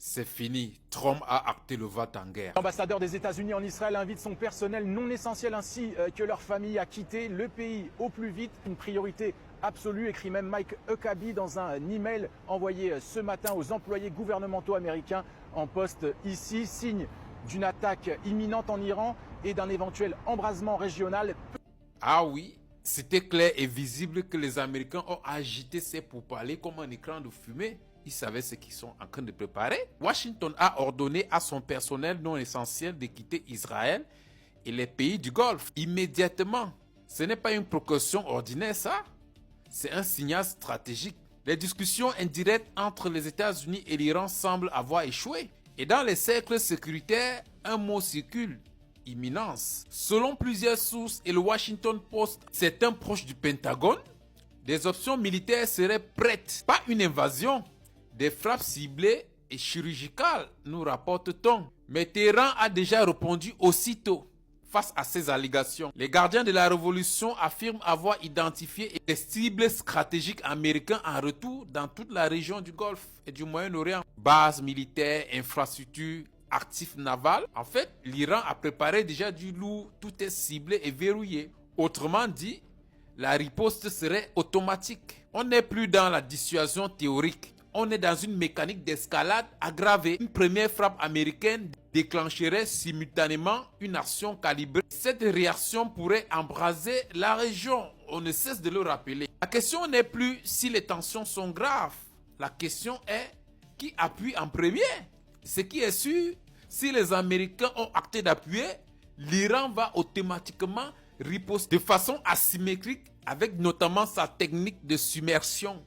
C'est fini. Trump a acté le va-t-en-guerre. L'ambassadeur des États-Unis en Israël invite son personnel non essentiel ainsi que leur famille à quitter le pays au plus vite. Une priorité absolue, écrit même Mike Huckabee dans un email envoyé ce matin aux employés gouvernementaux américains en poste ici, signe d'une attaque imminente en Iran et d'un éventuel embrasement régional. Ah oui, c'était clair et visible que les Américains ont agité ces pourparlers comme un écran de fumée. Ils savaient ce qu'ils sont en train de préparer. Washington a ordonné à son personnel non essentiel de quitter Israël et les pays du Golfe immédiatement. Ce n'est pas une précaution ordinaire, ça. C'est un signal stratégique. Les discussions indirectes entre les États-Unis et l'Iran semblent avoir échoué. Et dans les cercles sécuritaires, un mot circule: imminence. Selon plusieurs sources et le Washington Post, certains proches du Pentagone, des options militaires seraient prêtes. Pas une invasion, des frappes ciblées et chirurgicales, nous rapporte-t-on. Mais Téhéran a déjà répondu aussitôt face à ces allégations. Les gardiens de la révolution affirment avoir identifié des cibles stratégiques américaines en retour dans toute la région du Golfe et du Moyen-Orient. Bases militaires, infrastructures, actifs navals. En fait, l'Iran a préparé déjà du lourd, tout est ciblé et verrouillé. Autrement dit, la riposte serait automatique. On n'est plus dans la dissuasion théorique. On est dans une mécanique d'escalade aggravée. Une première frappe américaine déclencherait simultanément une action calibrée. Cette réaction pourrait embraser la région. On ne cesse de le rappeler. La question n'est plus si les tensions sont graves. La question est qui appuie en premier. Ce qui est sûr, si les Américains ont acté d'appuyer, l'Iran va automatiquement riposter de façon asymétrique avec notamment sa technique de submersion.